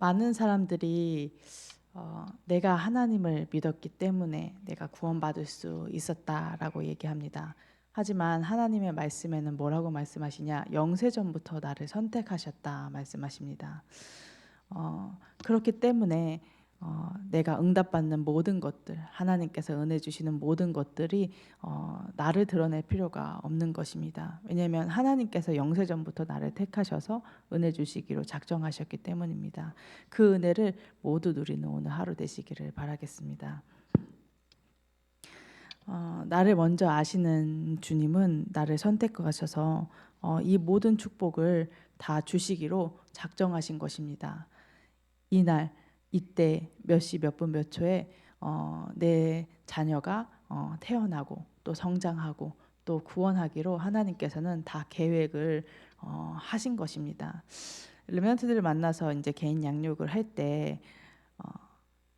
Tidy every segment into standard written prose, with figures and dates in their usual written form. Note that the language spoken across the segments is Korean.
많은 사람들이 내가 하나님을 믿었기 때문에 내가 구원받을 수 있었다라고 얘기합니다. 하지만 하나님의 말씀에는 뭐라고 말씀하시냐? 영세전부터 나를 선택하셨다 말씀하십니다. 그렇기 때문에 내가 응답받는 모든 것들, 하나님께서 은혜 주시는 모든 것들이 나를 드러낼 필요가 없는 것입니다. 왜냐하면 하나님께서 영세전부터 나를 택하셔서 은혜 주시기로 작정하셨기 때문입니다. 그 은혜를 모두 누리는 오늘 하루 되시기를 바라겠습니다. 나를 먼저 아시는 주님은 나를 선택하셔서 이 모든 축복을 다 주시기로 작정하신 것입니다. 이날 이때 몇 시 몇 분 몇 초에 내 자녀가 태어나고 또 성장하고 또 구원하기로 하나님께서는 다 계획을 하신 것입니다. 르멘트들을 만나서 이제 개인 양육을 할때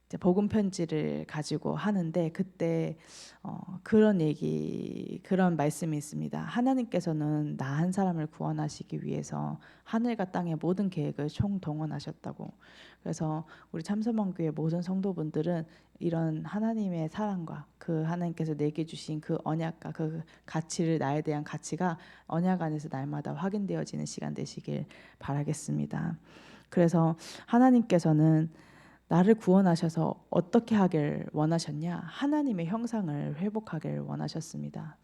이제 복음 편지를 가지고 하는데 그때 그런 말씀이 있습니다. 하나님께서는 나 한 사람을 구원하시기 위해서 하늘과 땅의 모든 계획을 총동원하셨다고. 그래서 우리 참서만교회 모든 성도분들은 이런 하나님의 사랑과 그 하나님께서 내게 주신 그 언약과 그 가치를, 나에 대한 가치가 언약 안에서 날마다 확인되어지는 시간 되시길 바라겠습니다. 그래서 하나님께서는 나를 구원하셔서 어떻게 하길 원하셨냐? 하나님의 형상을 회복하길 원하셨습니다.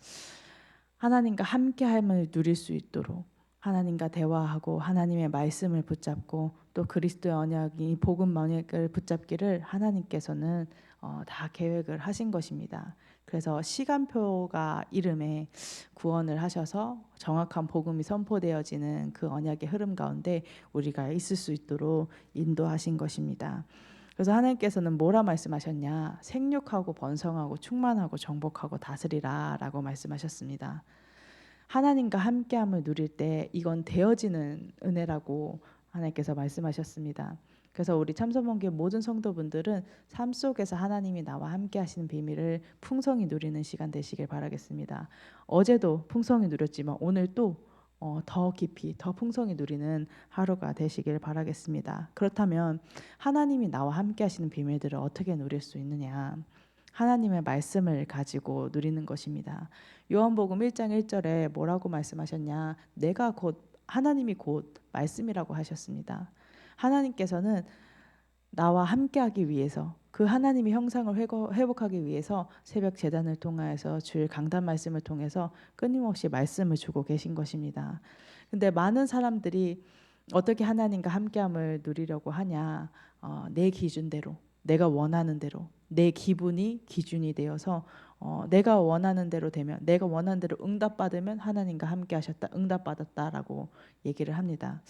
하나님과 함께함을 누릴 수 있도록 하나님과 대화하고 하나님의 말씀을 붙잡고 또 그리스도의 언약이 복음 언약을 붙잡기를 하나님께서는 다 계획을 하신 것입니다. 그래서 시간표가 이름에 구원을 하셔서 정확한 복음이 선포되어지는 그 언약의 흐름 가운데 우리가 있을 수 있도록 인도하신 것입니다. 그래서 하나님께서는 뭐라 말씀하셨냐? 생육하고 번성하고 충만하고 정복하고 다스리라 라고 말씀하셨습니다. 하나님과 함께함을 누릴 때 이건 되어지는 은혜라고 하나님께서 말씀하셨습니다. 그래서 우리 참서mon교회 모든 성도분들은 삶 속에서 하나님이 나와 함께 하시는 비밀을 풍성히 누리는 시간 되시길 바라겠습니다. 어제도 풍성히 누렸지만 오늘 또 더 깊이 더 풍성히 누리는 하루가 되시길 바라겠습니다. 그렇다면 하나님이 나와 함께 하시는 비밀들을 어떻게 누릴 수 있느냐? 하나님의 말씀을 가지고 누리는 것입니다. 요한복음 1장 1절에 뭐라고 말씀하셨냐? 내가 곧 하나님이 곧 말씀이라고 하셨습니다. 하나님께서는 나와 함께하기 위해서 그 하나님의 형상을 회복하기 위해서 새벽 제단을 통하여서 주일 강단 말씀을 통해서 끊임없이 말씀을 주고 계신 것입니다. 근데 많은 사람들이 어떻게 하나님과 함께함을 누리려고 하냐? 내 기준대로, 내가 원하는 대로, 내 기분이 기준이 되어서 내가 원하는 대로 되면, 내가 원하는 대로 응답받으면 하나님과 함께하셨다, 응답받았다라고 얘기를 합니다.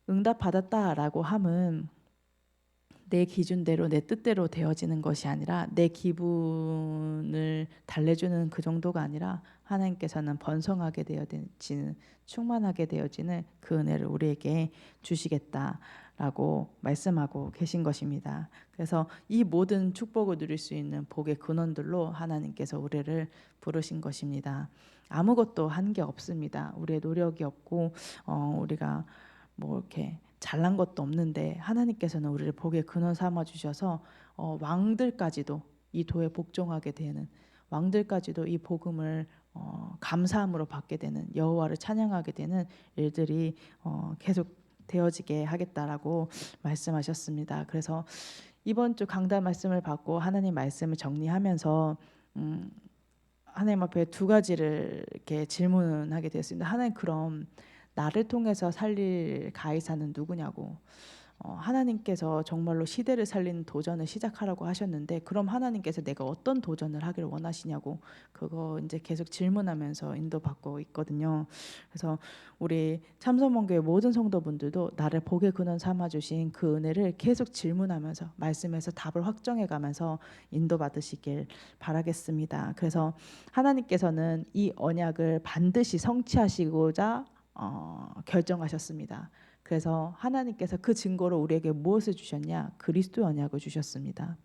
응답받았다라고 함은 내 기준대로 내 뜻대로 되어지는 것이 아니라 내 기분을 달래주는 그 정도가 아니라 하나님께서는 번성하게 되어지는, 충만하게 되어지는 그 은혜를 우리에게 주시겠다라고 말씀하고 계신 것입니다. 그래서 이 모든 축복을 누릴 수 있는 복의 근원들로 하나님께서 우리를 부르신 것입니다. 아무것도 한 게 없습니다. 우리의 노력이 없고 우리가 뭐 이렇게 잘난 것도 없는데 하나님께서는 우리를 복의 근원 삼아 주셔서 왕들까지도 이 도에 복종하게 되는, 왕들까지도 이 복음을 감사함으로 받게 되는, 여호와를 찬양하게 되는 일들이 계속 되어지게 하겠다라고 말씀하셨습니다. 그래서 이번 주 강단 말씀을 받고 하나님 말씀을 정리하면서 하나님 앞에 두 가지를 이렇게 질문하게 되었습니다. 하나님, 그럼 나를 통해서 살릴 가이사는 누구냐고. 하나님께서 정말로 시대를 살리는 도전을 시작하라고 하셨는데 그럼 하나님께서 내가 어떤 도전을 하기를 원하시냐고 그거 이제 계속 질문하면서 인도받고 있거든요. 그래서 우리 참서mon교회 모든 성도분들도 나를 복의 근원 삼아 주신 그 은혜를 계속 질문하면서 말씀에서 답을 확정해 가면서 인도받으시길 바라겠습니다. 그래서 하나님께서는 이 언약을 반드시 성취하시고자 결정하셨습니다. 그래서 하나님께서 그 증거로 우리에게 무엇을 주셨냐? 그리스도의 언약을 주셨습니다.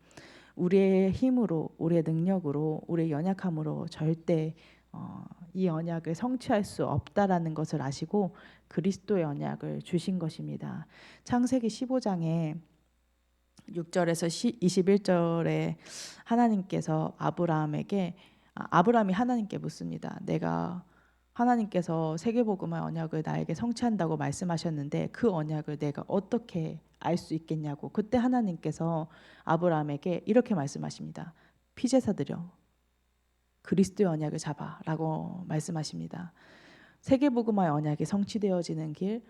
우리의 힘으로, 우리의 능력으로, 우리의 연약함으로 절대 이 언약을 성취할 수 없다라는 것을 아시고 그리스도의 언약을 주신 것입니다. 창세기 15장에 6절에서 21절에 하나님께서 아브라함이 하나님께 묻습니다. 내가 하나님께서 세계복음의 언약을 나에게 성취한다고 말씀하셨는데 그 언약을 내가 어떻게 알 수 있겠냐고. 그때 하나님께서 아브라함에게 이렇게 말씀하십니다. 피제사 드려 그리스도의 언약을 잡아라고 말씀하십니다. 세계복음화의 언약이 성취되어지는 길,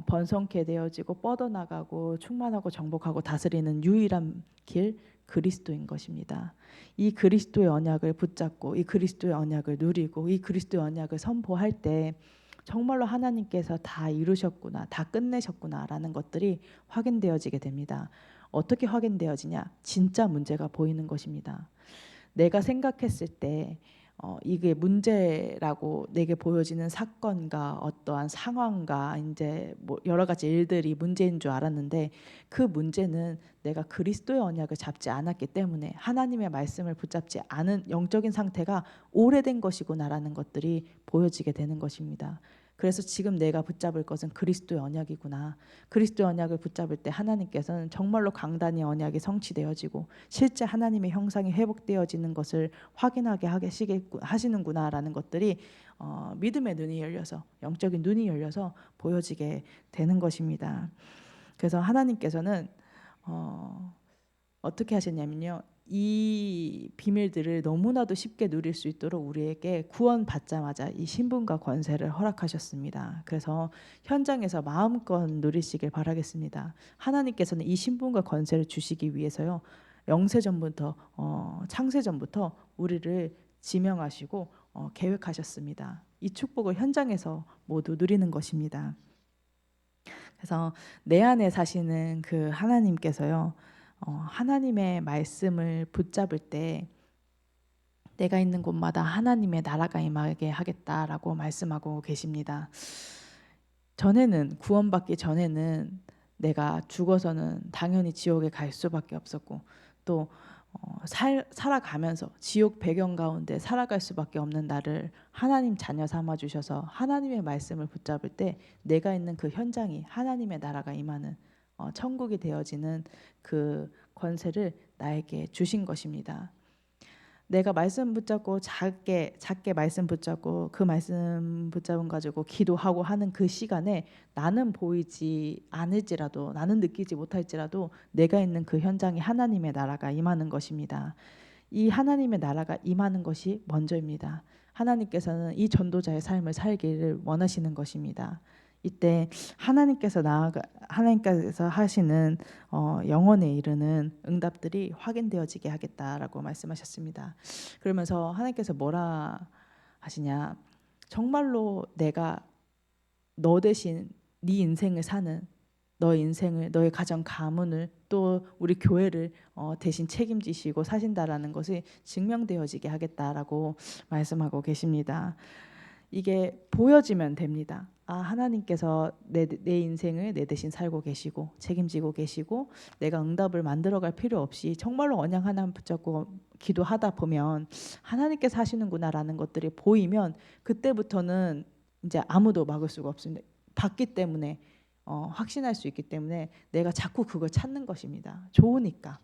번성케 되어지고 뻗어나가고 충만하고 정복하고 다스리는 유일한 길, 그리스도인 것입니다. 이 그리스도의 언약을 붙잡고 이 그리스도의 언약을 누리고 이 그리스도의 언약을 선포할 때 정말로 하나님께서 다 이루셨구나, 다 끝내셨구나라는 것들이 확인되어지게 됩니다. 어떻게 확인되어지냐? 진짜 문제가 보이는 것입니다. 내가 생각했을 때 이게 문제라고 내게 보여지는 사건과 어떠한 상황과 이제 뭐 여러 가지 일들이 문제인 줄 알았는데 그 문제는 내가 그리스도의 언약을 잡지 않았기 때문에 하나님의 말씀을 붙잡지 않은 영적인 상태가 오래된 것이구나라는 것들이 보여지게 되는 것입니다. 그래서 지금 내가 붙잡을 것은 그리스도의 언약이구나. 그리스도의 언약을 붙잡을 때 하나님께서는 정말로 강단의 언약이 성취되어지고 실제 하나님의 형상이 회복되어지는 것을 확인하게 하시는구나라는 것들이 믿음의 눈이 열려서 영적인 눈이 열려서 보여지게 되는 것입니다. 그래서 하나님께서는 어떻게 하셨냐면요. 이 비밀들을 너무나도 쉽게 누릴 수 있도록 우리에게 구원받자마자 이 신분과 권세를 허락하셨습니다. 그래서 현장에서 마음껏 누리시길 바라겠습니다. 하나님께서는 이 신분과 권세를 주시기 위해서요. 영세전부터 창세전부터 우리를 지명하시고 계획하셨습니다. 이 축복을 현장에서 모두 누리는 것입니다. 그래서 내 안에 사시는 그 하나님께서요. 하나님의 말씀을 붙잡을 때 내가 있는 곳마다 하나님의 나라가 임하게 하겠다라고 말씀하고 계십니다. 전에는 구원받기 전에는 내가 죽어서는 당연히 지옥에 갈 수밖에 없었고 또 살아가면서 지옥 배경 가운데 살아갈 수밖에 없는 나를 하나님 자녀 삼아 주셔서 하나님의 말씀을 붙잡을 때 내가 있는 그 현장이 하나님의 나라가 임하는 천국이 되어지는 그 권세를 나에게 주신 것입니다. 내가 말씀 붙잡고 작게 말씀 붙잡고 그 말씀 붙잡은 가지고 기도하고 하는 그 시간에 나는 보이지 않을지라도 나는 느끼지 못할지라도 내가 있는 그 현장에 하나님의 나라가 임하는 것입니다. 이 하나님의 나라가 임하는 것이 먼저입니다. 하나님께서는 이 전도자의 삶을 살기를 원하시는 것입니다. 이때 하나님께서 하시는 영원에 이르는 응답들이 확인되어지게 하겠다라고 말씀하셨습니다. 그러면서 하나님께서 뭐라 하시냐? 정말로 내가 너 대신 네 인생을 사는 너의 인생을 너의 가정 가문을 또 우리 교회를 대신 책임지시고 사신다라는 것이 증명되어지게 하겠다라고 말씀하고 계십니다. 이게 보여지면 됩니다. 하나님께서 내 인생을 내 대신 살고 계시고 책임지고 계시고 내가 응답을 만들어갈 필요 없이 정말로 언약 하나 붙잡고 기도하다 보면 하나님께서 하시는구나라는 것들이 보이면 그때부터는 이제 아무도 막을 수가 없습니다. 봤기 때문에 확신할 수 있기 때문에 내가 자꾸 그걸 찾는 것입니다. 좋으니까.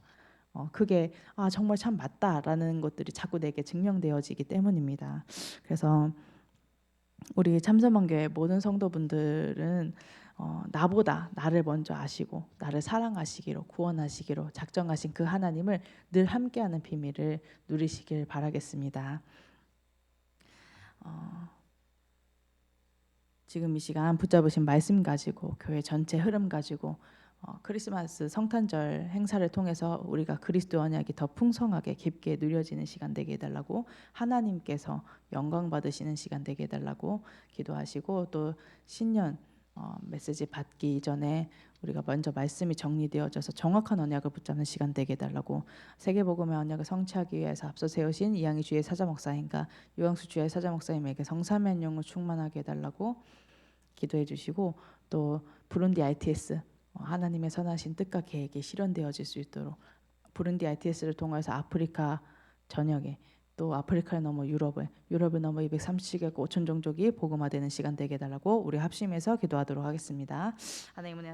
그게 정말 참 맞다라는 것들이 자꾸 내게 증명되어지기 때문입니다. 그래서 우리 참선만교회 모든 성도분들은 나보다 나를 먼저 아시고 나를 사랑하시기로 구원하시기로 작정하신 그 하나님을 늘 함께하는 비밀을 누리시길 바라겠습니다. 지금 이 시간 붙잡으신 말씀 가지고 교회 전체 흐름 가지고 크리스마스 성탄절 행사를 통해서 우리가 그리스도 언약이 더 풍성하게 깊게 누려지는 시간 되게 해달라고 하나님께서 영광 받으시는 시간 되게 해달라고 기도하시고 또 신년 메시지 받기 이전에 우리가 먼저 말씀이 정리되어져서 정확한 언약을 붙잡는 시간 되게 해달라고 세계복음의 언약을 성취하기 위해서 앞서 세우신 이양희 주의 사자목사님과 유광수 주의 사자목사님에게 성삼위 영을 충만하게 해달라고 기도해 주시고 또 부룬디 RTS 하나님의 선하신 뜻과 계획이 실현되어질 수 있도록 부룬디 ITS를 통해서 아프리카 전역에 또 아프리카를 넘어 유럽을 넘어 230개국 5천 종족이 복음화되는 시간 되게 해달라고 우리 합심해서 기도하도록 하겠습니다. 하나님 은혜